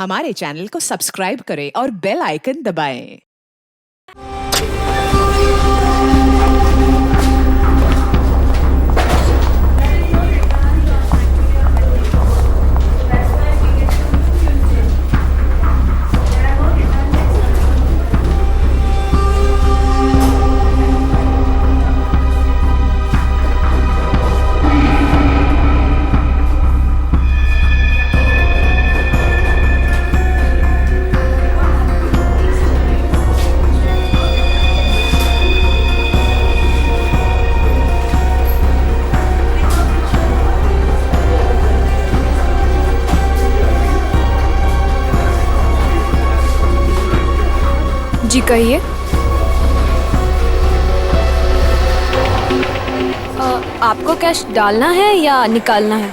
हमारे चैनल को सब्सक्राइब करें और बेल आइकन दबाएं। जी कहिए। आपको कैश डालना है या निकालना है?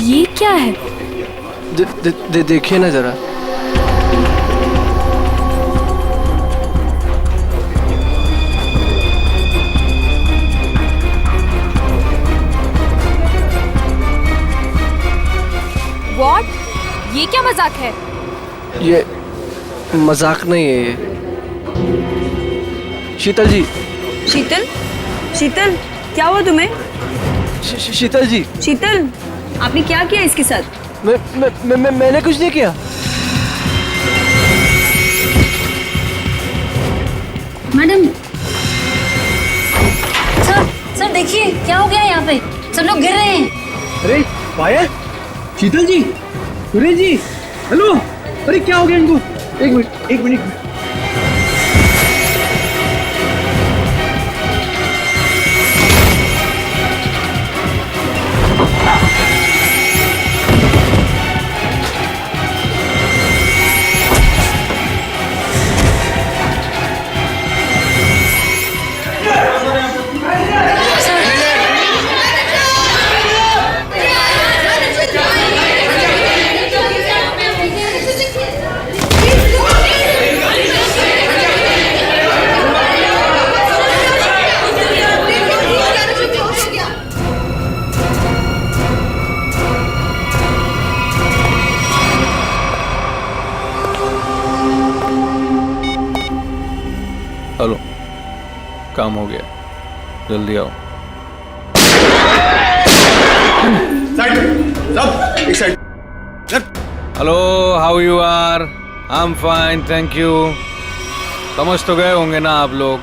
ये क्या है? देखिए ना जरा। What? ये क्या मजाक है? ये मजाक नहीं है ये। शीतल जी। शीतल? शीतल, क्या हुआ तुम्हें? शीतल जी। शीतल, आपने क्या किया इसके साथ? मैंने कुछ नहीं किया। मैडम, सर देखिए क्या हो गया यहाँ पे, सब लोग गिर रहे हैं। अरे पायल, शीतल जी, सुरेश जी, हेलो। अरे क्या हो गया इनको? एक मिनट। हेलो, काम हो गया, जल्दी आओ। एक side. Hello, how you are? I am fine, thank you. समझ तो गए होंगे ना आप लोग।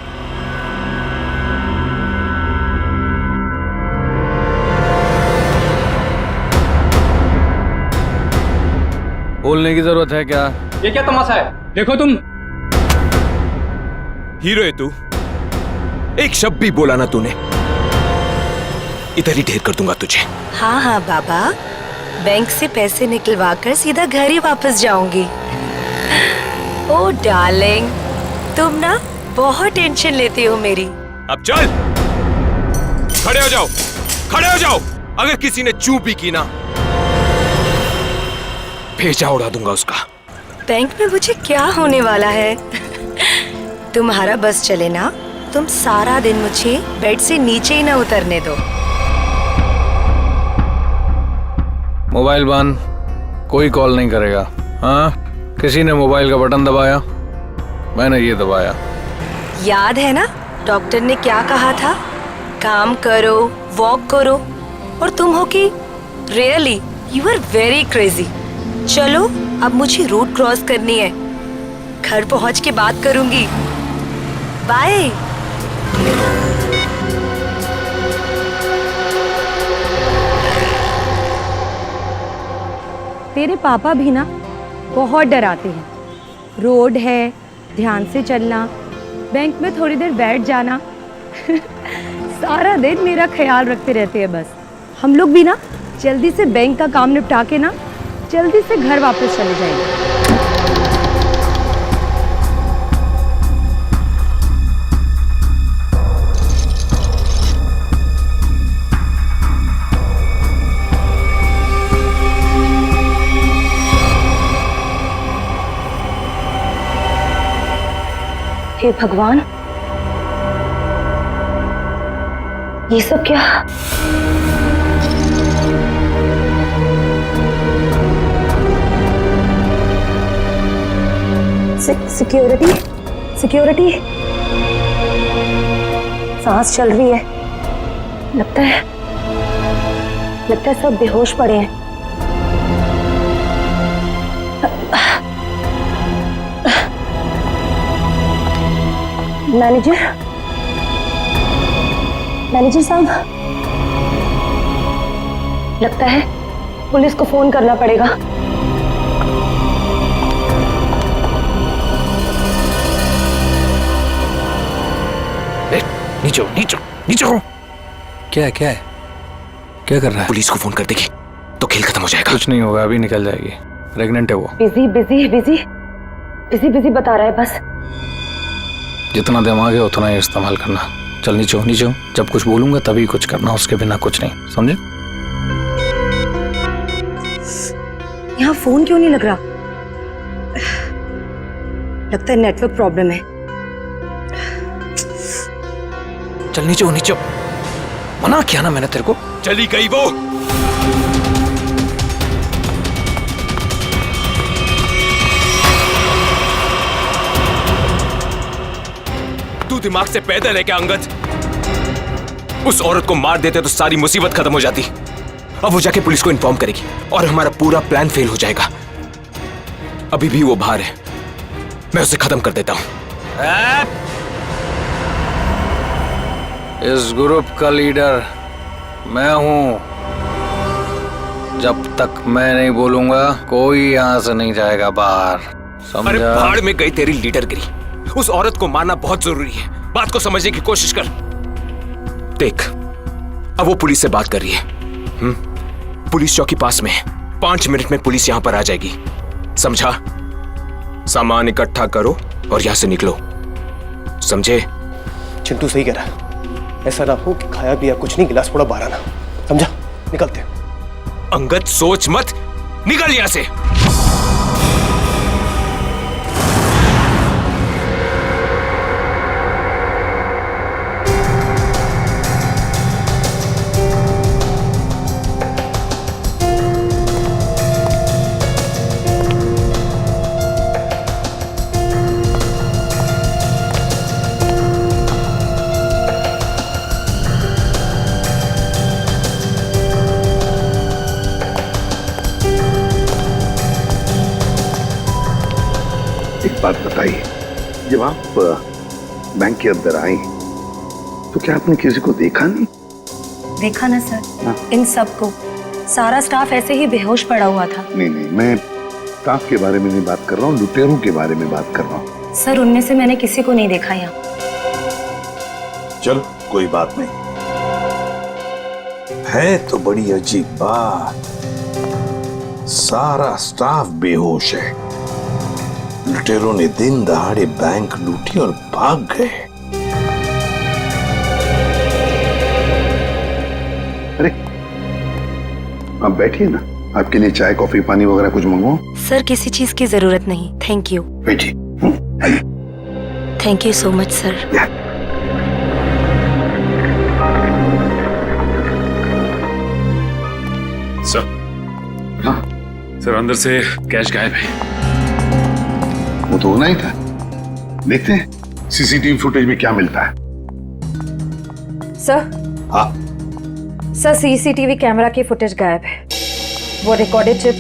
बोलने की जरूरत है क्या? ये क्या तमाशा है? देखो तुम। हीरो है तू, एक शब्द भी बोला ना तूने, इधर ही ढेर कर दूंगा तुझे। हाँ हाँ बाबा, बैंक से पैसे निकलवा कर सीधा घर ही वापस जाऊंगी। ओ डार्लिंग, तुम ना बहुत टेंशन लेती हो मेरी। अब चल, खड़े हो जाओ, खड़े हो जाओ। अगर किसी ने चू भी की ना, भेजा उड़ा दूंगा उसका। बैंक में मुझे क्या होने वाला है? तुम्हारा बस चले ना, तुम सारा दिन मुझे बेड से नीचे ही ना उतरने दो। मोबाइल बंद, कोई कॉल नहीं करेगा। हाँ, किसी ने मोबाइल का बटन दबाया? मैंने ये दबाया। याद है ना डॉक्टर ने क्या कहा था? काम करो, वॉक करो। और तुम हो कि really you are very crazy. चलो अब मुझे रोड क्रॉस करनी है, घर पहुंच के बात करूंगी। बाय। तेरे पापा भी ना बहुत डराते हैं। रोड है, ध्यान से चलना, बैंक में थोड़ी देर बैठ जाना। सारा दिन मेरा ख्याल रखते रहते हैं बस। हम लोग भी ना जल्दी से बैंक का काम निपटा के ना जल्दी से घर वापस चले जाएंगे। हे भगवान, ये सब क्या? Security, security. सांस चल रही है। लगता है सब बेहोश पड़े हैं। मैनेजर साहब, लगता है पुलिस को फोन करना पड़ेगा। नीचे नीचे हो। क्या है क्या कर रहा है? पुलिस को फोन कर देगी तो खेल खत्म हो जाएगा। कुछ नहीं होगा, अभी निकल जाएगी। प्रेग्नेंट है वो। बिजी बता रहा है बस। जितना दिमाग है उतना ही इस्तेमाल करना। चल नीचे हो। जब कुछ बोलूंगा तभी कुछ करना, उसके बिना कुछ नहीं, समझे? यहाँ फोन क्यों नहीं लग रहा? लगता है नेटवर्क प्रॉब्लम है। चल नीचे हो। मना किया ना मैंने तेरे को। चली गई वो। तू दिमाग से पैदल है क्या अंगद? उस औरत को मार देते तो सारी मुसीबत खत्म हो जाती। अब वो जाके पुलिस को इन्फॉर्म करेगी और हमारा पूरा प्लान फेल हो जाएगा। अभी भी वो बाहर है, मैं उसे खत्म कर देता हूं। इस ग्रुप का लीडर मैं हूं। जब तक मैं नहीं बोलूंगा कोई यहां से नहीं जाएगा बाहर, समझा? अरे भाड़ में गई तेरी लीडरगिरी। उस औरत को मारना बहुत जरूरी है। बात को समझने की कोशिश कर। देख, अब वो पुलिस से बात कर रही है। पुलिस चौकी पास में है। 5 मिनट में पुलिस यहां पर आ जाएगी, समझा? सामान इकट्ठा करो और यहां से निकलो, समझे? चिंटू सही कह रहा है। ऐसा ना हो कि खाया पिया कुछ नहीं, गिलास थोड़ा बाहर आना, समझा? निकलते हैं। अंगद सोच मत, निकल यहां से। बात बताइए, जब आप बैंक के अंदर आई तो क्या आपने किसी को देखा नहीं? देखा ना सर, इन सबको। सारा स्टाफ ऐसे ही बेहोश पड़ा हुआ था। नहीं, मैं स्टाफ के बारे में नहीं बात कर रहा हूँ, लुटेरों के बारे में बात कर रहा हूँ। सर, उनमें से मैंने किसी को नहीं देखा यहाँ। चलो कोई बात नहीं। है तो बड़ी अजीब बात, सारा स्टाफ बेहोश है। लुटेरों ने दिन दहाड़े बैंक लूटी और भाग गए। अरे आप बैठिए ना, आपके लिए चाय कॉफी पानी वगैरह कुछ मंगवाओ? सर, किसी चीज की जरूरत नहीं, थैंक यू। बैठिए। Thank you so much sir. Sir, हाँ सर, अंदर से कैश गायब है। वो तो होना ही था। देखते हैं सीसीटीवी फुटेज में क्या मिलता है। सर, हाँ सर, सीसीटीवी कैमरा की फुटेज गायब है। वो रिकॉर्डेड चिप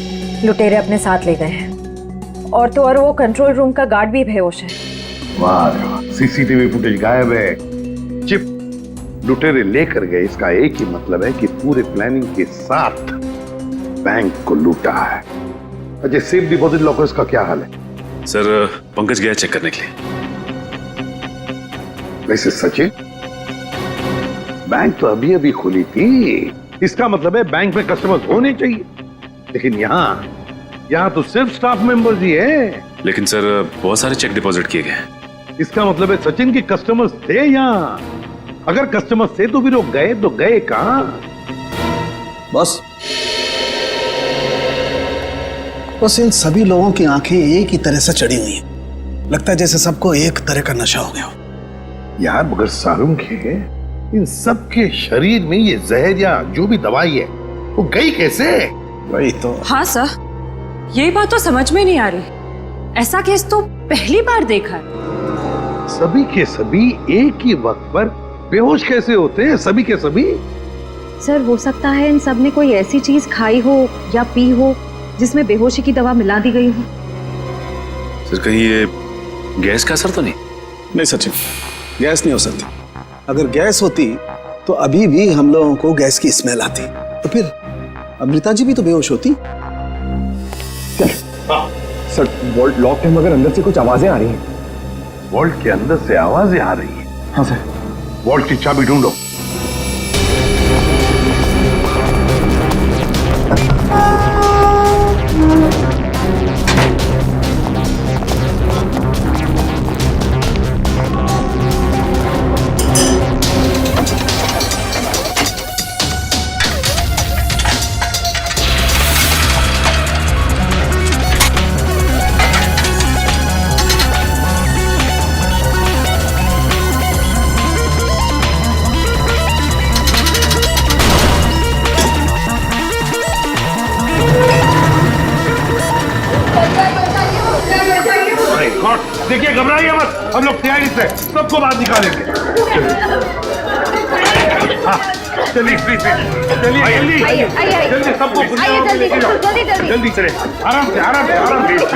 लुटेरे अपने साथ ले गए हैं, और तो और वो कंट्रोल रूम का गार्ड भी बेहोश है। वाह, सीसीटीवी फुटेज गायब है, चिप लुटेरे लेकर गए। इसका एक ही मतलब है कि पूरे प्लानिंग के साथ बैंक को लूटा है। अच्छा, सेफ डिपॉजिट लॉकर्स का क्या हाल है? सर, पंकज गया चेक करने के लिए। वैसे सचिन, बैंक तो अभी अभी खुली थी, इसका मतलब है बैंक में कस्टमर्स होने चाहिए, लेकिन यहाँ तो सिर्फ स्टाफ मेंबर्स ही है। लेकिन सर, बहुत सारे चेक डिपॉजिट किए गए हैं। इसका मतलब है सचिन के कस्टमर्स थे यहाँ। अगर कस्टमर्स थे तो भी लोग गए तो गए कहां? बस इन सभी लोगों की आंखें एक ही तरह से चढ़ी हुई हैं। लगता है जैसे सबको एक तरह का नशा हो गया हो। यार मगर सारुंग है, इन सब के शरीर में ये जहर या जो भी दवाई है वो गई कैसे? वही तो। हाँ सर, यही बात तो समझ में नहीं आ रही। ऐसा केस तो पहली बार देखा है। सभी के सभी एक ही वक्त पर बेहोश कैसे होते हैं? सभी के सभी। सर हो सकता है इन सब ने कोई ऐसी चीज खाई हो या पी हो जिसमें बेहोशी की दवा मिला दी गई हो। सर कहीं ये गैस का असर तो नहीं? नहीं सचिन, गैस नहीं हो सकती। अगर गैस होती तो अभी भी हम लोगों को गैस की स्मेल आती, तो फिर अमृता जी भी तो बेहोश होती। सर वॉल्ट लॉक है मगर अंदर से कुछ आवाजें आ रही हैं। वॉल्ट के अंदर से आवाजें आ रही हैं? हाँ सर। वॉल्ट की चाबी ढूंढो। देखिए घबराइए मत, हम लोग तैयारी से सबको बाहर निकालेंगे। हाँ, चलिए जल्दी जल्दी सबको जल्दी चले, आराम से आराम से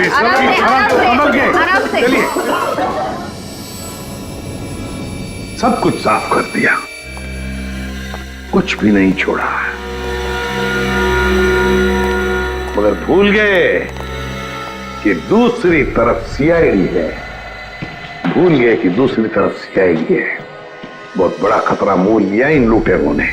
संभल के चलिए। सब कुछ साफ कर दिया, कुछ भी नहीं छोड़ा, मगर भूल गए कि दूसरी तरफ सीआईडी है। भूल गए कि दूसरी तरफ सीआईडी है। बहुत बड़ा खतरा मोल लिया इन लुटेरों ने।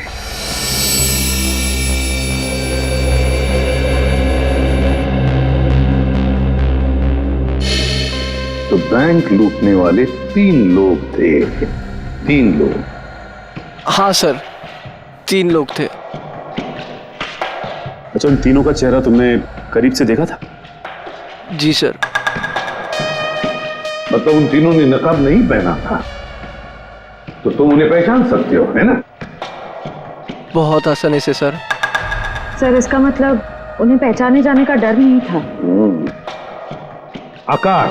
तो बैंक लूटने वाले 3 लोग थे। 3 लोग? हाँ सर, 3 लोग थे। अच्छा, उन तीनों का चेहरा तुमने करीब से देखा था? जी सर। मतलब उन तीनों ने नकाब नहीं पहना था, तो तुम उन्हें पहचान सकते हो, है ना? बहुत आसानी से सर। सर इसका मतलब उन्हें पहचाने जाने का डर नहीं था। आकाश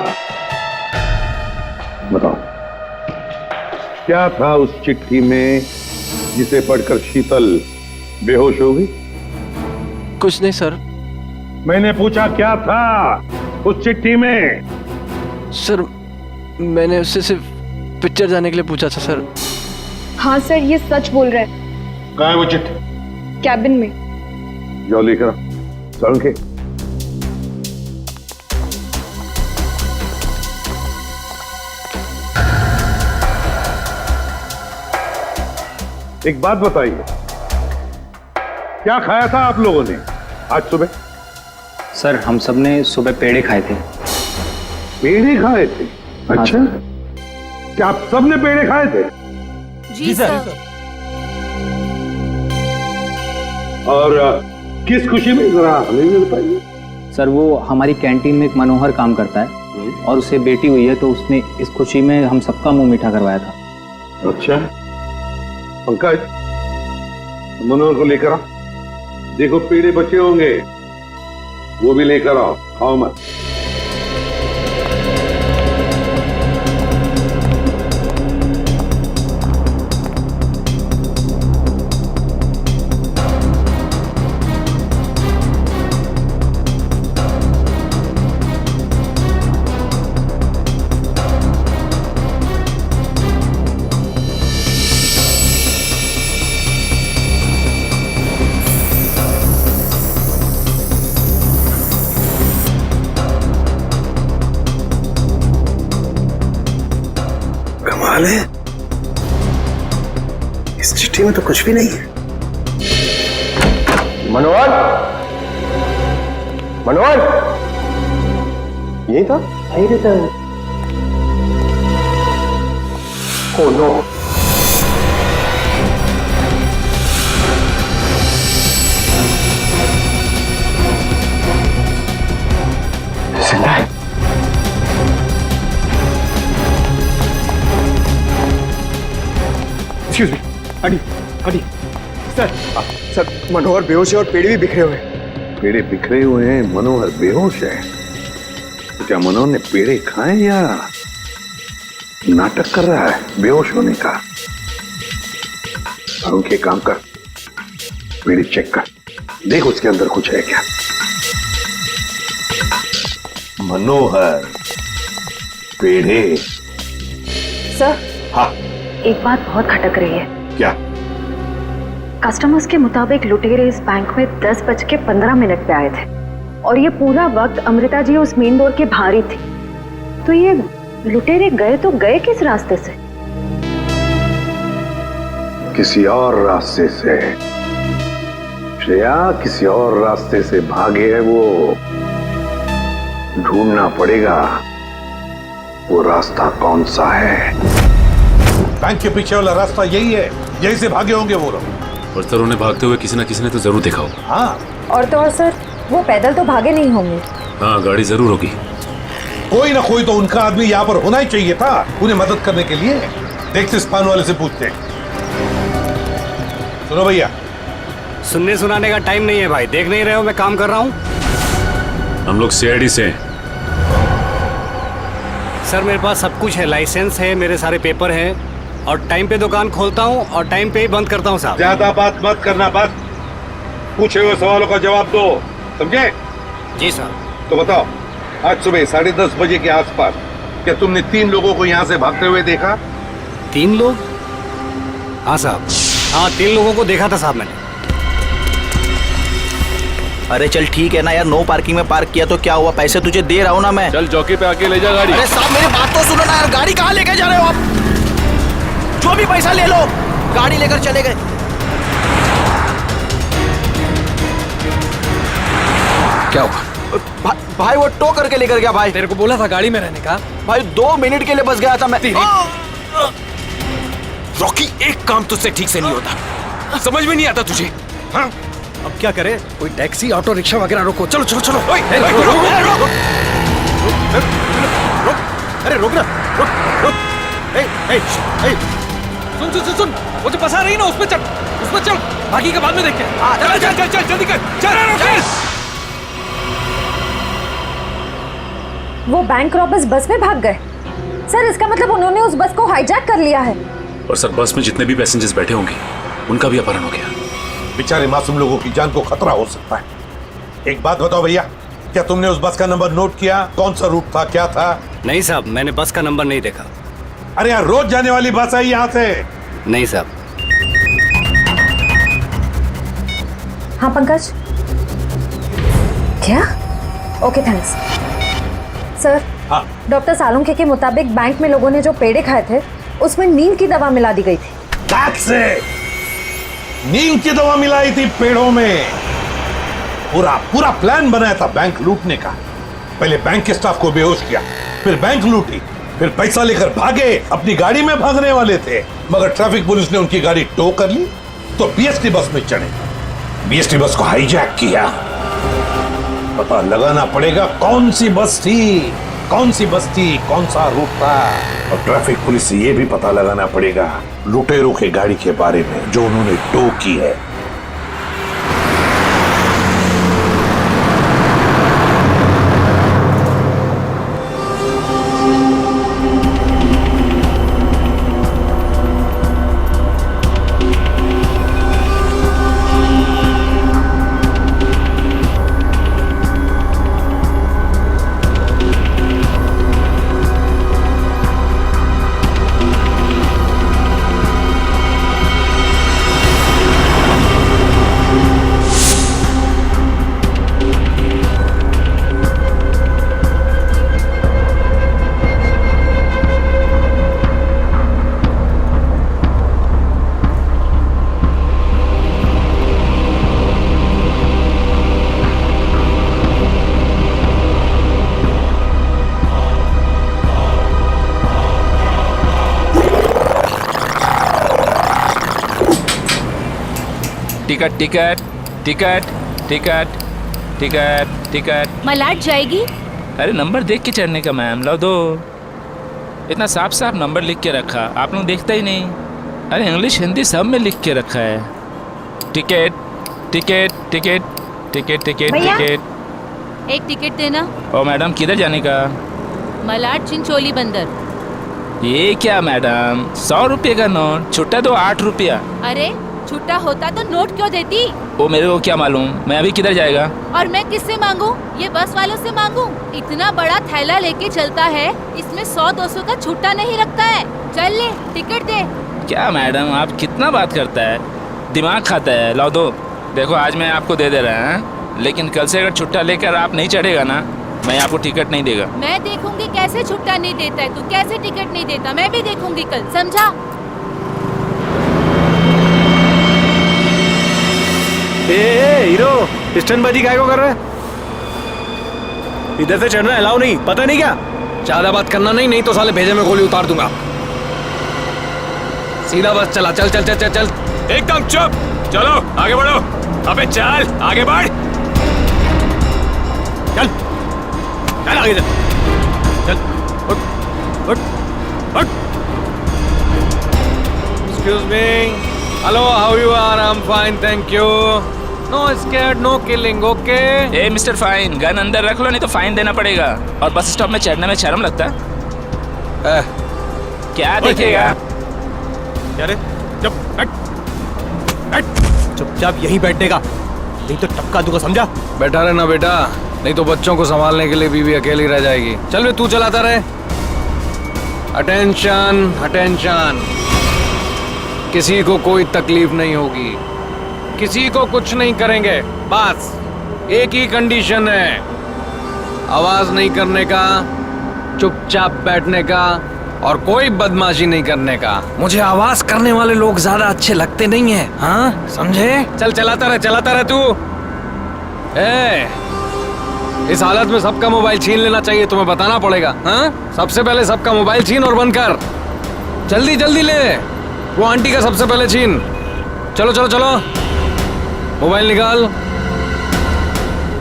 बताओ, क्या था उस चिट्ठी में जिसे पढ़कर शीतल बेहोश हो गई? कुछ नहीं सर। मैंने पूछा क्या था उस चिट्ठी में? सर मैंने उससे सिर्फ पिक्चर जाने के लिए पूछा था सर। हाँ सर, ये सच बोल रहा है। कहाँ है वो चिट्ठी? कैबिन में। जाओ लेकर सारुंग के। एक बात बताइए, क्या खाया था आप लोगों ने आज सुबह? सर हम सब ने सुबह पेड़े खाए थे। पेड़े खाए थे? अच्छा, क्या आप सब ने पेड़े खाए थे? जी सर। और किस खुशी में, जरा हमें भी बताइए। सर वो हमारी कैंटीन में एक मनोहर काम करता है और उसे बेटी हुई है, तो उसने इस खुशी में हम सबका मुंह मीठा करवाया था। अच्छा, पंकज मनोहर को लेकर आओ। देखो पेड़े बचे होंगे, वो भी लेकर आओ, खाओ मत। है? इस चिट्ठी में तो कुछ भी नहीं है। मनोहर, मनोहर, यही था? यही रहता है। Oh no. जिंदा है। Excuse me, aunty sir Manohar बेहोश है और पेड़ भी बिखरे हुए हैं। पेड़े बिखरे हुए हैं, मनोहर बेहोश है। तो क्या मनोहर ने पेड़े खाए या नाटक कर रहा है बेहोश होने का? अरुण के काम कर, पेड़े चेक कर, देख उसके अंदर कुछ है क्या। मनोहर पेड़े। सर, हाँ एक बात बहुत खटक रही है। क्या? कस्टमर्स के मुताबिक लुटेरे इस बैंक में 10:15 पे आए थे और ये पूरा वक्त अमृता जी उस मेन डोर के बाहर ही थी। तो ये लुटेरे गए तो गए किस रास्ते से? किसी और रास्ते से श्रेया, किसी और रास्ते से भागे है वो। ढूंढना पड़ेगा वो रास्ता कौन सा है। बैंक के पीछे वाला रास्ता यही है, यही से भागे होंगे वो लोग। और सर उन्हें भागते हुए किसी न किसी ने तो जरूर देखा होगा। हाँ, और तो और सर, वो पैदल तो भागे नहीं होंगे। हाँ, गाड़ी जरूर होगी। कोई ना कोई तो उनका आदमी यहाँ पर होना ही चाहिए था उन्हें मदद करने के लिए। देखते इस पान वाले से पूछते हैं। सुनो भैया, सुनने सुनाने का टाइम नहीं है भाई, देख नहीं रहे हो मैं काम कर रहा हूँ। हम लोग सीआईडी से हैं। सर मेरे पास सब कुछ है, लाइसेंस है, मेरे सारे पेपर हैं और टाइम पे दुकान खोलता हूँ और टाइम पे ही बंद करता हूँ साहब। ज्यादा बात मत करना, बस पूछे हुए सवालों का जवाब दो, समझे? जी साहब। तो बताओ, आज सुबह 10:30 बजे के आसपास क्या तुमने 3 लोगों को यहाँ से भागते हुए देखा? 3 लोग? हाँ साहब, हाँ 3 लोगों को देखा था साहब मैंने। अरे चल ठीक है ना यार, नो पार्किंग में पार्क किया तो क्या हुआ, पैसे तुझे दे रहा हूँ ना मैं। चल चौकी पे आके ले जा गाड़ी। अरे साहब मेरी बात तो सुनो ना यार, गाड़ी कहाँ लेके जा रहे हो आप? जो भी पैसा ले लो, गाड़ी लेकर चले गए। क्या हुआ? भाई वो टो करके लेकर गया भाई। तेरे को बोला था गाड़ी में रहने का। भाई 2 मिनट के लिए बस गया था मैं। रॉकी, एक काम तुझसे ठीक से नहीं होता, समझ में नहीं आता तुझे? हाँ? अब क्या करे, कोई टैक्सी ऑटो रिक्शा वगैरह रोको। चलो चलो चलो। अरे रोक ना, रुक। सुन, वो जो बस आ रही है ना, उसमें चल, बाकी का बाद में देखते हैं। चल जल्दी कर, चल। वो बैंक रॉबर्स बस में भाग गए। सर इसका मतलब उन्होंने उस बस को हाईजैक कर लिया है। और सर बस में जितने भी पैसेंजर्स बैठे होंगे उनका भी अपहरण हो गया। बेचारे मासूम लोगों की जान को खतरा हो सकता है। एक बात बताओ भैया, क्या तुमने उस बस का नंबर नोट किया? कौन सा रूट था, क्या था? नहीं साहब, मैंने बस का नंबर नहीं देखा। अरे यार, रोज जाने वाली बस है यहाँ से। नहीं साहब। हाँ पंकज, क्या? Okay thanks. सर, हाँ। डॉक्टर सालुंखे के मुताबिक बैंक में लोगों ने जो पेड़े खाए थे उसमें नींद की दवा मिला दी गई थी। नींद की दवा मिलाई थी पेड़ों में। पूरा प्लान बनाया था बैंक लूटने का। पहले बैंक के स्टाफ को बेहोश किया, फिर बैंक लूटी, फिर पैसा लेकर भागे। अपनी गाड़ी में भागने वाले थे, मगर ट्रैफिक पुलिस ने उनकी गाड़ी टो कर ली तो बीएसटी बस में चढ़े, बीएसटी बस को हाईजैक किया। पता लगाना पड़ेगा कौन सी बस थी, कौन सा रूट था। और ट्रैफिक पुलिस से यह भी पता लगाना पड़ेगा लुटेरों के गाड़ी के बारे में जो उन्होंने टो की है। Ticket ticket ticket ticket ticket ticket. मलाट जाएगी। अरे नंबर देख के चढ़ने का मैम, लो दो। इतना साफ साफ नंबर लिख के रखा, आप लोग देखते ही नहीं। अरे इंग्लिश हिंदी सब में लिख के रखा है। Ticket ticket ticket ticket ticket भैया? टिकट। एक टिकट देना। ओ मैडम किधर जाने का? मलाड चिंचोली बंदर। ये क्या मैडम, 100 रुपये का नोट, छुट्टा तो 8 रुपया। अरे छुट्टा होता तो नोट क्यों देती? वो मेरे को क्या मालूम, मैं अभी किधर जाएगा? और मैं किससे मांगू? ये बस वालों से मांगू? इतना बड़ा थैला लेके चलता है, इसमें 100-200 का छुट्टा नहीं रखता है। चल ले टिकट दे। क्या मैडम आप कितना बात करता है, दिमाग खाता है। लाओ दो। देखो आज मैं आपको दे दे रहा है, लेकिन कल से अगर छुट्टा लेकर आप नहीं चढ़ेगा ना, मैं आपको टिकट नहीं देगा। मैं देखूंगी कैसे छुट्टा नहीं देता है, तू कैसे टिकट नहीं देता, मैं भी देखूंगी कल, समझा? हीरो स्टंटबाजी काहे को कर रहा है? इधर से चढ़ना अलाउ नहीं, पता नहीं क्या? ज्यादा बात करना नहीं तो साले भेजे में गोली उतार दूंगा। सीधा बस चला, चल चल चल चल चल। एकदम चुप, चलो आगे बढ़ो। अबे चल आगे बढ़, चल चल आगे चल, चल उठ उठ उठ। Excuse me. Hello, how you are? I'm fine, thank you. No scared, no killing, okay? A mister fine, gun अंदर रख लो नहीं तो फाइन देना पड़ेगा। और बस स्टॉप में चढ़ने में शर्म लगता है? क्या दिखेगा? क्या रे? चुपचाप यहीं बैठने का, नहीं तो टपका दूंगा, समझा? बैठा रहना बेटा, नहीं तो बच्चों को संभालने के लिए बीवी अकेली रह जाएगी। चल वे तू चलाता रहे। अटेंशन अटेंशन, किसी को कोई तकलीफ नहीं होगी, किसी को कुछ नहीं करेंगे। बस एक ही कंडीशन है, आवाज नहीं करने का, चुपचाप बैठने का और कोई बदमाशी नहीं करने का। मुझे आवाज करने वाले लोग ज्यादा अच्छे लगते नहीं हैं, हाँ समझे? चल चलाता रहे तू। इस हालत में सबका मोबाइल छीन लेना चाहिए, तुम्हें बताना पड़ेगा। हाँ सबसे पहले सबका मोबाइल छीन और बंद कर, जल्दी जल्दी ले। वो आंटी का सबसे पहले छीन। चलो चलो चलो, मोबाइल निकाल,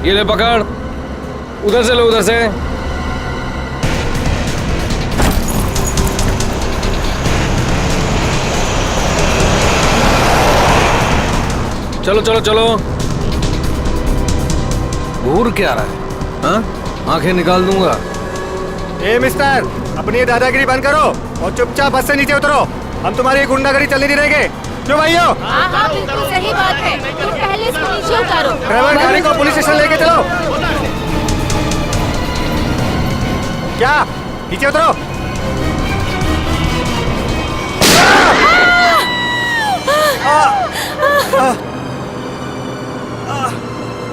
ये ले पकड़, उधर से लो, उधर से। चलो चलो चलो। घूर क्या रहा है? हाँ आंखें निकाल दूंगा। ए मिस्टर, अपनी ये दादागिरी बंद करो और चुपचाप बस से नीचे उतरो। हम तुम्हारी गुंडागर्दी चलने नहीं देंगे। क्यों भाइयों? हाँ बिल्कुल सही बात है, तुम पहले इसको नीचे उतारो। ड्राइवर गाड़ी को पुलिस स्टेशन लेके चलो। क्या? नीचे उतरो।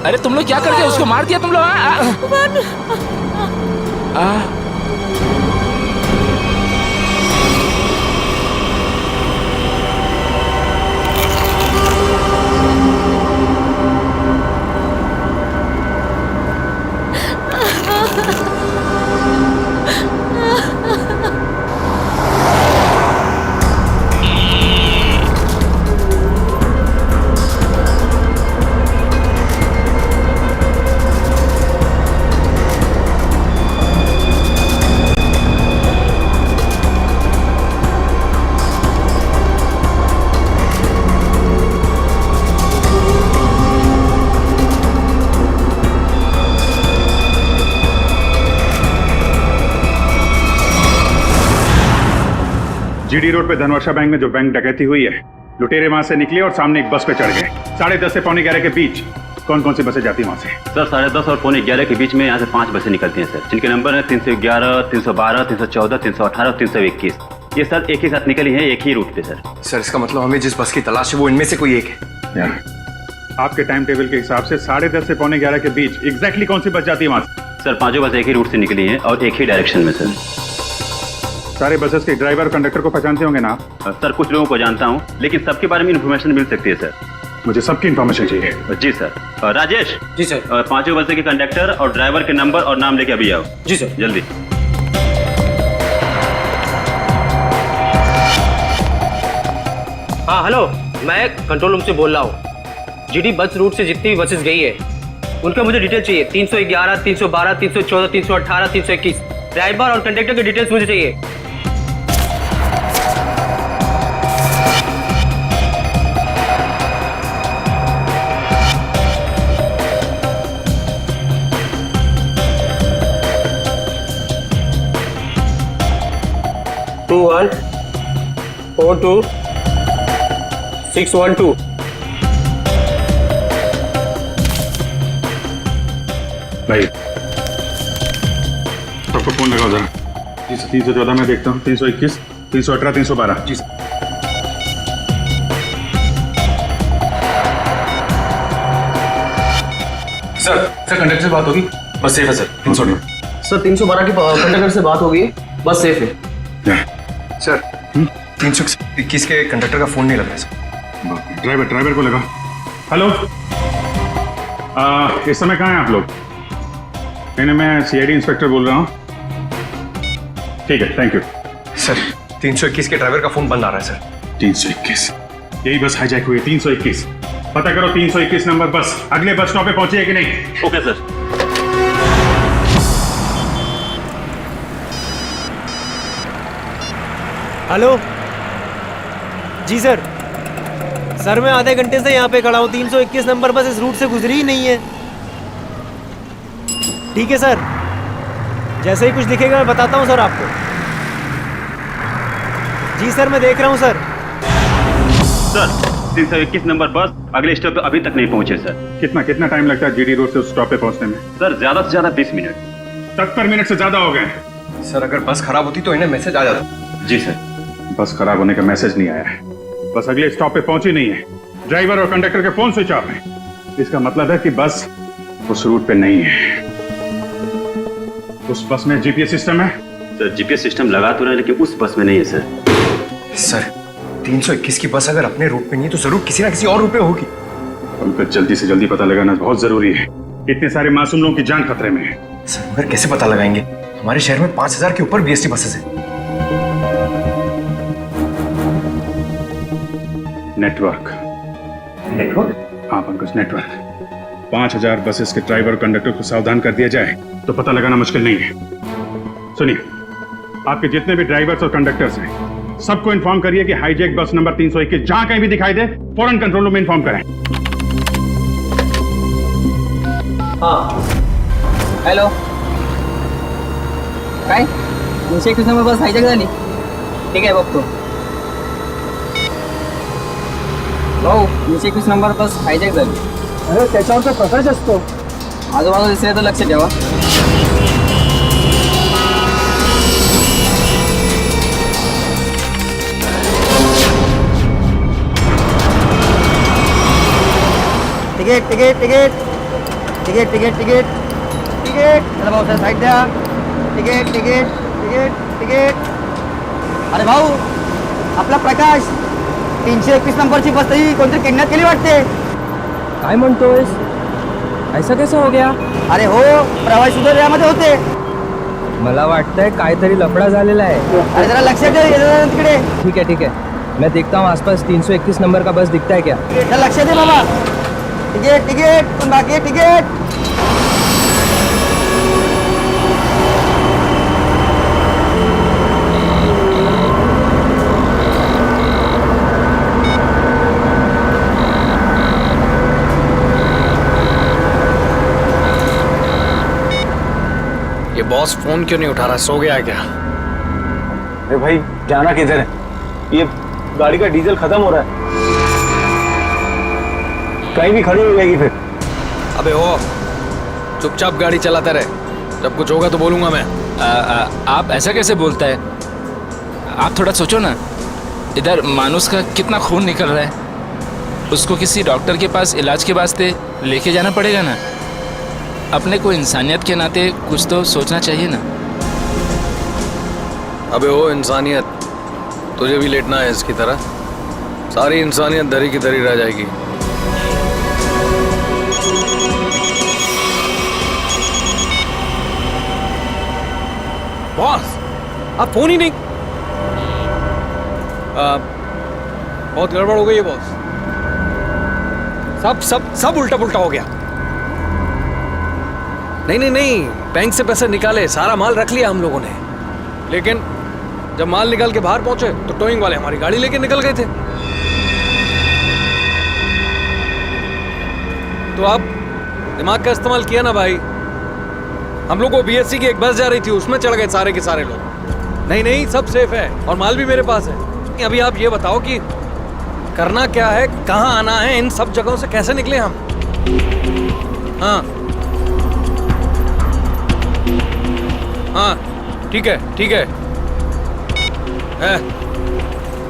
अरे तुम लोग क्या करते हो? उसको मार दिया तुम लोग? जीडी रोड पे धनवर्षा बैंक में जो बैंक डकैती हुई है, लुटेरे वहां से निकले और सामने एक बस पे चढ़ गए। 10:30 से 11:45 के बीच कौन कौन सी बसें जाती है वहां से? सर 10:30 और 11:45 के बीच में यहाँ से 5 बसें निकलती हैं सर, जिनके नंबर है 311, 312, 314, 318 और 321। ये सर एक ही साथ निकली है, एक ही रूट पे सर। सर इसका मतलब हमें जिस बस की तलाश है वो इनमें से कोई एक है। आपके टाइम टेबल के हिसाब से 10:30 से 11:45 के बीच एग्जैक्टली कौन सी बस जाती है वहां से? सर पांचों बस एक ही रूट से निकली हैं और एक ही डायरेक्शन में सर। सारे बसेस के ड्राइवर और कंडक्टर को पहचानते होंगे ना आप? सर कुछ लोगों को जानता हूँ, लेकिन सबके बारे में इन्फॉर्मेशन मिल सकती है सर। मुझे सबकी इन्फॉर्मेशन चाहिए। जी सर। राजेश। जी सर। पांचों बसें के कंडक्टर और ड्राइवर के नंबर और नाम लेके अभी आओ। जी सर। जल्दी। हाँ हेलो, मैं कंट्रोल रूम से बोल रहा हूँ। जीडी बस रूट से जितनी भी बसेस गई है उनका मुझे डिटेल चाहिए। 311, 312, 314, 318, 321 ड्राइवर और कंडक्टर की डिटेल्स मुझे चाहिए। 2142 भाई सबको फोन लगाओ जरा। जी सर 314 में देखता हूँ, 321, 318, 312। जी सर। सर कंडक्टर से बात होगी, बस सेफ है सर। 318 सर 312 की कंडक्टर से बात होगी, बस सेफ है। सर 321 के कंडक्टर का फोन नहीं लग रहा है सर। ड्राइवर को लगा। हेलो, इस समय कहाँ हैं आप लोग? नहीं, मैं सीआईडी इंस्पेक्टर बोल रहा हूँ। ठीक है, थैंक यू। सर 321 के ड्राइवर का फोन बंद आ रहा है सर। 321, यही बस हाईजैक हुई है। 321 पता करो, 321 नंबर बस अगले बस स्टॉप पे पहुंची है कि नहीं? Okay sir. हेलो जी सर, मैं आधे घंटे से यहाँ पे खड़ा हूँ। 321 नंबर बस इस रूट से गुजरी ही नहीं है। ठीक है सर, जैसे ही कुछ दिखेगा मैं बताता हूँ सर आपको। जी सर, मैं देख रहा हूँ सर। सर 321 नंबर बस अगले स्टॉप पे अभी तक नहीं पहुंचे सर। कितना टाइम लगता है जीडी रोड से उस स्टॉप पे पहुंचने में? सर ज्यादा से ज्यादा 20 मिनट। 70 मिनट से ज्यादा हो गए। सर अगर बस खराब होती तो इन्हें मैसेज आ जाता। जी सर। बस खराब होने का मैसेज नहीं आया है, बस अगले स्टॉप पे पहुंची नहीं है। ड्राइवर और कंडक्टर के फोन स्विच ऑफ है। इसका मतलब है कि बस उस रूट पे नहीं है। उस बस में जीपीएस सिस्टम है? सर जीपीएस सिस्टम लगा तो रहे लेकिन उस बस में नहीं है सर। सर 321 की बस अगर अपने रूट पे नहीं है तो जरूर किसी ना किसी और रूट पे होगी। उनको जल्दी से जल्दी पता लगाना बहुत जरूरी है। इतने सारे मासूम लोगों की जान खतरे में है। सर मगर कैसे पता लगाएंगे? हमारे शहर में 5000 के ऊपर बीएसटी बसेस हैं। नेटवर्क। हाँ पंकज, नेटवर्क। 5000 बसेस के ड्राइवर और कंडक्टर को सावधान कर दिया जाए तो पता लगाना मुश्किल नहीं है। सुनिए, आपके जितने भी ड्राइवर्स और कंडक्टर्स हैं सबको इन्फॉर्म करिए कि हाईजैक बस नंबर 321 जहां कहीं भी दिखाई दे फौरन कंट्रोल रूम में इन्फॉर्म करें। हाँ हॅलो, काय 321 नंबर बस हायजॅक झाली? ठीक आहे बघतो भाऊ। 321 नंबर बस हायजॅक झाली। अरे त्याच्यावर तर प्रकाश असतो, आजूबाजूला दिसले तर लक्ष ठेवा। Ticket ticket ticket ticket ticket ticket ticket चला भाऊ सर साईड द्या। Ticket ticket ticket ticket. अरे भाऊ, आपला प्रकाश 321 नंबरची बस ही कोणतरी किडनॅप केली वाटते। काय म्हणतोयस? ऐसा कैसा हो गया? अरे हो, प्रवासी सुद्धा यामध्ये होते। मला वाटतंय काहीतरी लफडा झालेला आहे। अरे जरा लक्ष दे तिकडे। ठीक है, मैं देखता हूँ आसपास 321 नंबर का बस दिखता है क्या। लक्ष दे बाबा। टिकीट टिकीट पण बाकी है टिकीट। ये बॉस फोन क्यों नहीं उठा रहा? सो गया क्या? अरे भाई, जाना किधर है? ये गाड़ी का डीजल खत्म हो रहा है, कहीं भी खड़ी हो जाएगी फिर। अबे ओ, चुपचाप गाड़ी चलाते रहे, जब कुछ होगा तो बोलूंगा मैं। आप ऐसा कैसे बोलता है? आप थोड़ा सोचो ना, इधर मानुस का कितना खून निकल रहा है। उसको किसी डॉक्टर के पास इलाज के वास्ते लेके जाना पड़ेगा ना। अपने को इंसानियत के नाते कुछ तो सोचना चाहिए ना। अबे ओ इंसानियत, तुझे भी लेटना है इसकी तरह? सारी इंसानियत धरी की धरी रह जाएगी। बॉस, आप फोन ही नहीं। बहुत गड़बड़ हो गई है बॉस। सब उल्टा पुल्टा हो गया। नहीं, बैंक से पैसे निकाले, सारा माल रख लिया हम लोगों ने, लेकिन जब माल निकाल के बाहर पहुंचे तो टोइंग वाले हमारी गाड़ी लेके निकल गए थे। तो आप दिमाग का इस्तेमाल किया ना भाई। हम लोग को बीएससी की एक बस जा रही थी, उसमें चढ़ गए सारे के सारे लोग। नहीं नहीं, सब सेफ है और माल भी मेरे पास है। अभी आप ये बताओ कि करना क्या है, कहाँ आना है, इन सब जगहों से कैसे निकले हम? हाँ हाँ, ठीक है ठीक है।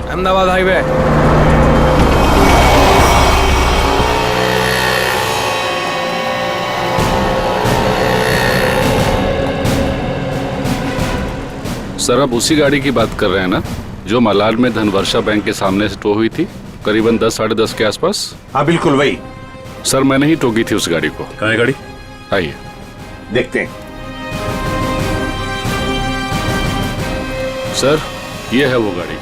अहमदाबाद हाईवे। सर, आप उसी गाड़ी की बात कर रहे हैं ना जो मलाड में धनवर्षा बैंक के सामने से टो हुई थी करीबन 10 साढ़े 10 के आसपास? हाँ बिल्कुल वही। सर, मैंने ही टोकी थी उस गाड़ी को। कहाँ है गाड़ी? आइए देखते हैं। सर, ये है वो गाड़ी।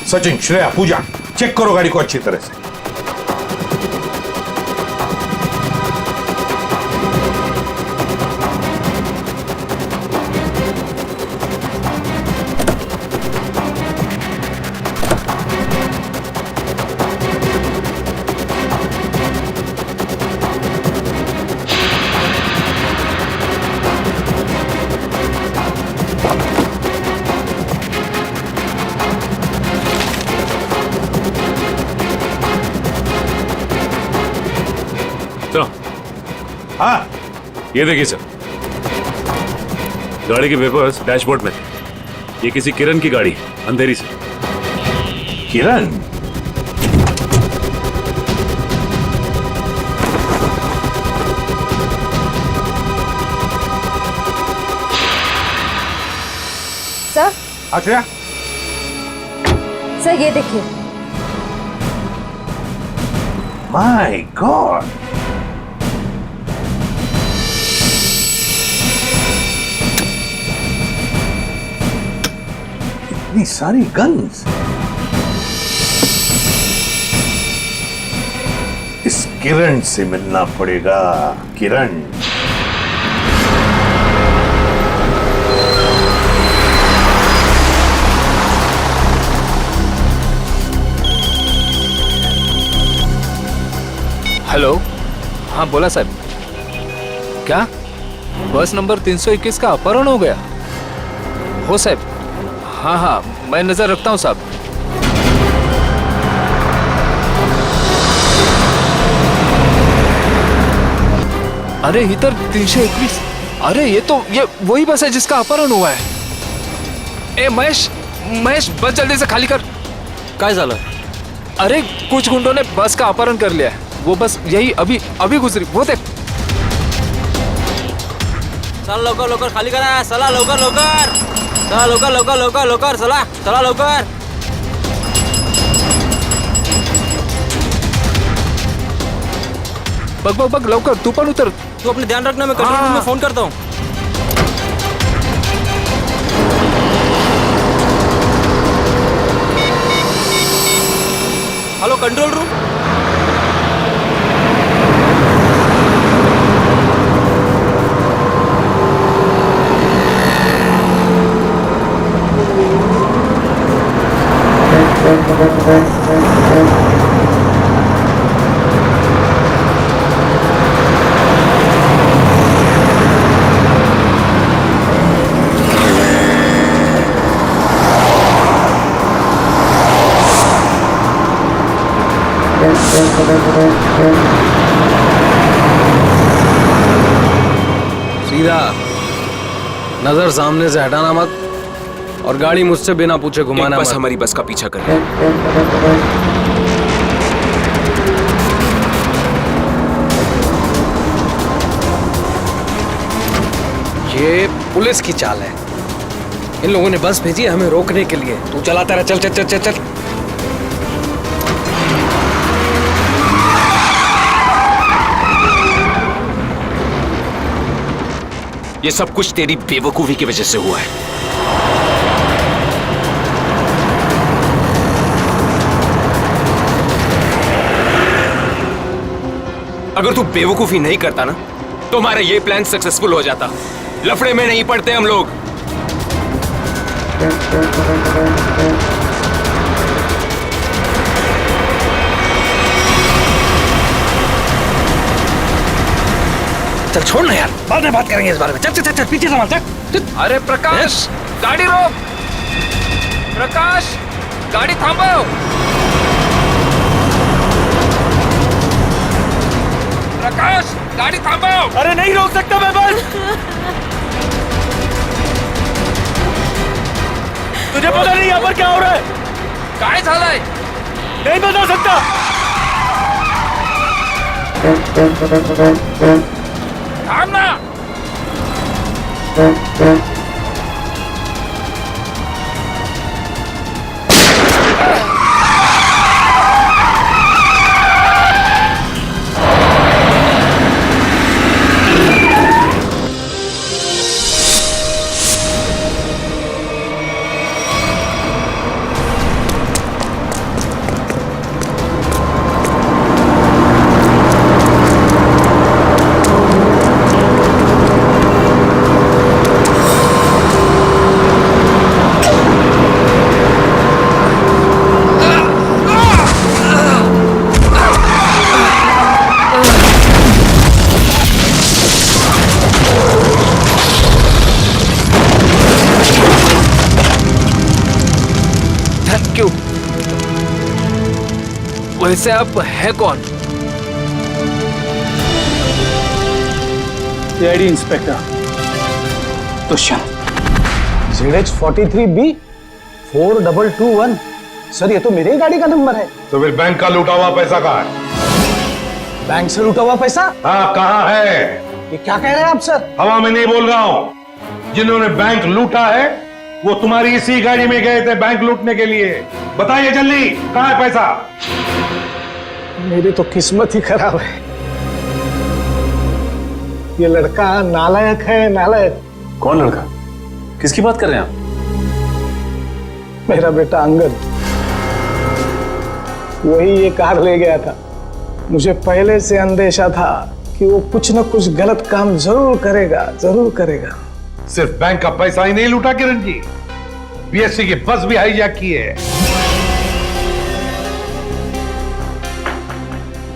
सचिन, श्रेया, पूजा, चेक करो गाड़ी को अच्छी तरह से। हाँ, ये देखिए सर, गाड़ी के पेपर्स डैशबोर्ड में थे। ये किसी किरण की गाड़ी है, अंधेरी से। किरण? सर, अच्छा, सर ये देखिए। माय गॉड, इतनी सारी गन्स। इस किरण से मिलना पड़ेगा। किरण, हेलो, हाँ बोला साहब। क्या बस नंबर 321 का अपहरण हो गया? हो साहब, हाँ हाँ मैं नजर रखता हूँ साहब। अरे इधर 321। अरे ये वही बस है जिसका अपहरण हुआ है। ए महेश, महेश बस जल्दी से खाली कर। काय झालं? अरे कुछ गुंडों ने बस का अपहरण कर लिया है। वो बस यही अभी गुजरी, वो देख। चला लवकर लवकर खाली करा, चला लवकर लवकर, चला लवकर लवकर लवकर लवकर, चला चला लवकर। बग बग बग लवकर, तू पण उतर। तू अपने ध्यान रखना, मैं कंट्रोल रूम में फोन करता हूँ। Hello control room. सीधा नजर सामने से हटाना मत और गाड़ी मुझसे बिना पूछे घुमाना मत। बस हमारी बस का पीछा कर। ये पुलिस की चाल है। इन लोगों ने बस भेजी है हमें रोकने के लिए। तू चलाता रहा, चल चल चल चल चल। ये सब कुछ तेरी बेवकूफी की वजह से हुआ है। अगर तू बेवकूफी नहीं करता ना तो हमारा ये प्लान सक्सेसफुल हो जाता। लफड़े में नहीं पड़ते हम लोग। चल छोड़ ना यार, बाद में बात करेंगे इस बारे में। चल चल चल, चल पीछे संभाल, चल। अरे प्रकाश, गाड़ी रोक। प्रकाश, गाड़ी थांबो। प्रकाश, गाड़ी थांबो। अरे नहीं रोक सकता मैं बस। तुझे पता नहीं यहाँ पर क्या हो रहा है? काय झालंय? नहीं बता सकता। थांब ना। क्यों? वैसे आप है कौन? CID inspector Dushyant. ZH43B 4221। Sir ये तो मेरे ही गाड़ी का नंबर है। तो फिर बैंक का लूटा हुआ पैसा कहाँ है? बैंक से लूटा हुआ पैसा? हाँ कहाँ है? ये क्या कह रहे हैं आप सर? हवा में नहीं बोल रहा हूँ। जिन्होंने बैंक लूटा है वो तुम्हारी इसी गाड़ी में गए थे बैंक लूटने के लिए। बताइए जल्दी, कहाँ है पैसा? मेरी तो किस्मत ही खराब है। ये लड़का नालायक है, नालायक। कौन लड़का? किसकी बात कर रहे हैं आप? मेरा बेटा अंगद, वही ये कार ले गया था। मुझे पहले से अंदेशा था कि वो कुछ न कुछ गलत काम जरूर करेगा, जरूर करेगा। सिर्फ बैंक का पैसा ही नहीं लूटा किरण जी, बीएससी की बस भी हाईजैक की है।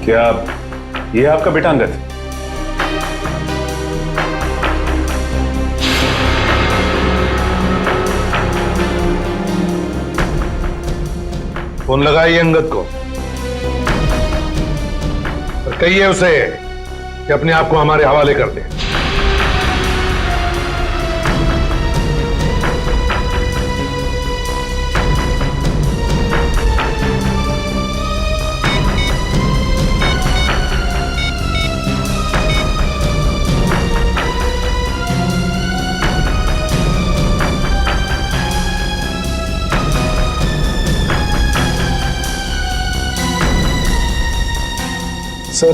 क्या ये आपका बेटा अंगद? फोन लगाइए अंगद को और कहिए उसे कि अपने आप को हमारे हवाले कर दे। सर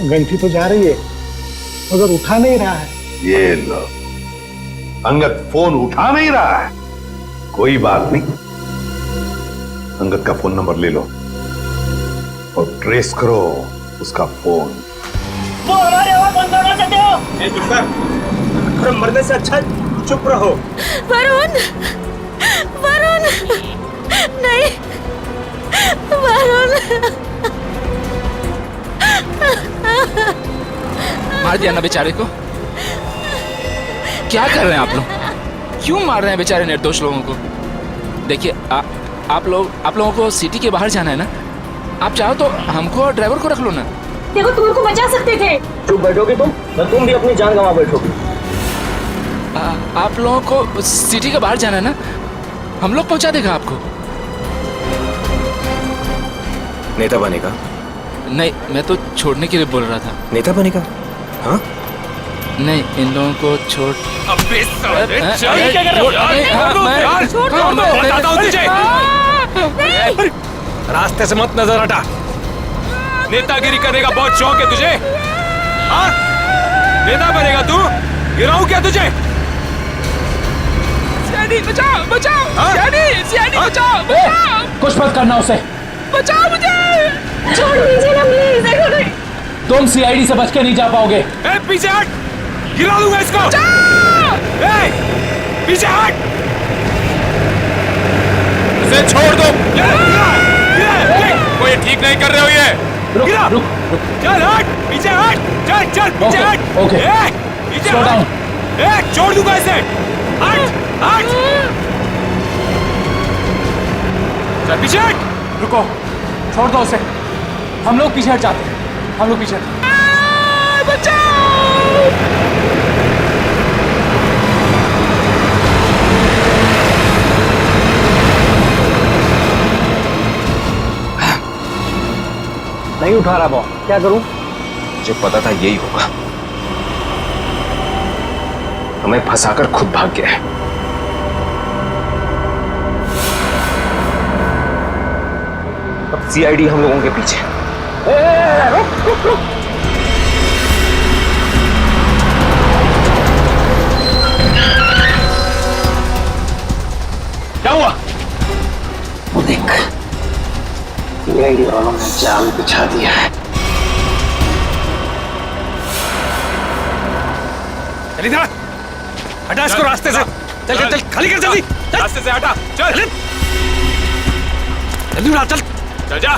घंटी तो जा रही है मगर उठा नहीं रहा है। ये लो, अंगद फोन उठा नहीं रहा है। कोई बात नहीं, अंगद का फोन नंबर ले लो और ट्रेस करो उसका फोन। वो हमारे आवाज बंद करना चाहते हो? मरने से अच्छा चुप रहो। वरुण, वरुण, नहीं, वरुण। मार दिया ना बेचारे को। क्या कर रहे हैं आप लोग? क्यों मार रहे हैं बेचारे निर्दोष लोगों को? देखिए आप लोगों को सिटी के बाहर जाना है ना, आप चाहो तो हमको और ड्राइवर को रख लो ना। देखो तुम उनको बचा सकते थे। चुप बैठोगे तुम भी अपनी जान गंवा बैठोगे। आप लोगों को सिटी के बाहर जाना है ना, हम लोग पहुंचा देगा आपको। नेता बनेगा? नहीं, मैं तो छोड़ने के लिए बोल रहा था। नेता बनेगा? हाँ? नहीं, इन लोगों को छोड़। अबे साले, क्या कर रहे हो? छोड़ दो, बताता हूँ तुझे। रास्ते से मत नजर हटा। नेतागिरी करने का बहुत शौक है तुझे? हाँ? नेता बनेगा तू? गिराऊं क्या तुझे? सीआईडी बचाओ, बचाओ, सीआईडी बचाओ, बचाओ। कुछ मत करना उसे। बचाओ मुझे। छोड़ दीजिए ना प्लीज। तुम सीआईडी से बच के नहीं जा पाओगे। ए, पीछे हट, गिरा दूंगा इसको। ए, पीछे हट, इसे छोड़ दो। कोई ठीक नहीं कर रहे हो ये। रुक रुक चल हट, पीछे हट, चल चल पीछे हट। ओके ए, पीछे स्लो हट। डाउन। ए, छोड़ दूंगा इसे। हट, हट। चल पीछे हट। रुको, छोड़ दो उसे। हम लोग पीछे हट जाते हैं, हम लोग पीछे हट। नहीं उठा रहा बॉस, क्या करूं? मुझे पता था यही होगा। हमें फंसाकर खुद भाग गया है। अब सीआईडी हम लोगों के पीछे। रुक रुक रुक। क्या हुआ? वो देख, सीआईडी वालों ने जाल बिछा दिया है। चल इधर, हटा इसको रास्ते से। चल चल चल, खाली कर जल्दी। रास्ते से हटा, चल जल्दी उठा, चल चल जा,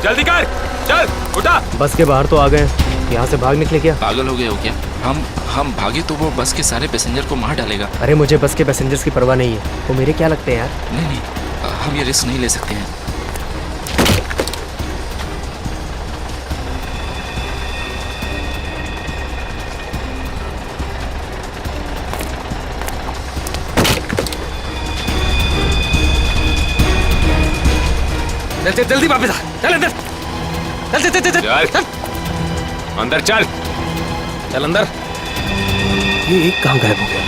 जल्दी कर, चल उठा। बस के बाहर तो आ गए, यहाँ से भाग निकले क्या? पागल हो गए हो क्या? हम भागे तो वो बस के सारे पैसेंजर को मार डालेगा। अरे मुझे बस के पैसेंजर्स की परवाह नहीं है, वो मेरे क्या लगते हैं यार। नहीं नहीं, हम ये रिस्क नहीं ले सकते हैं। चल चल जल्दी वापस आ, चल अंदर, चल चल चल चल चल अंदर, चल चल अंदर। ये कहाँ गायब हो गया?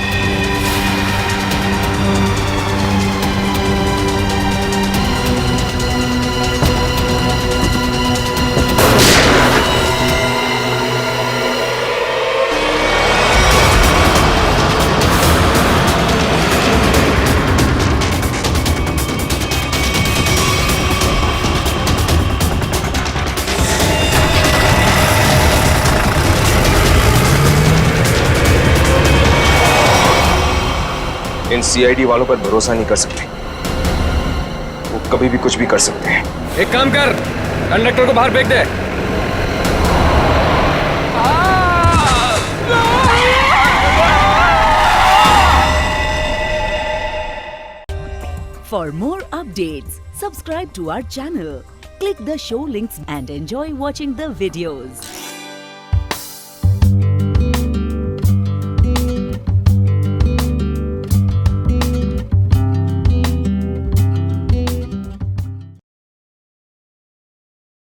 इन सीआईडी वालों पर भरोसा नहीं कर सकते, वो कभी भी कुछ भी कर सकते हैं। एक काम कर, कंडक्टर को बाहर फेंक दे। For more updates, subscribe to our channel, click the show links and enjoy watching the videos.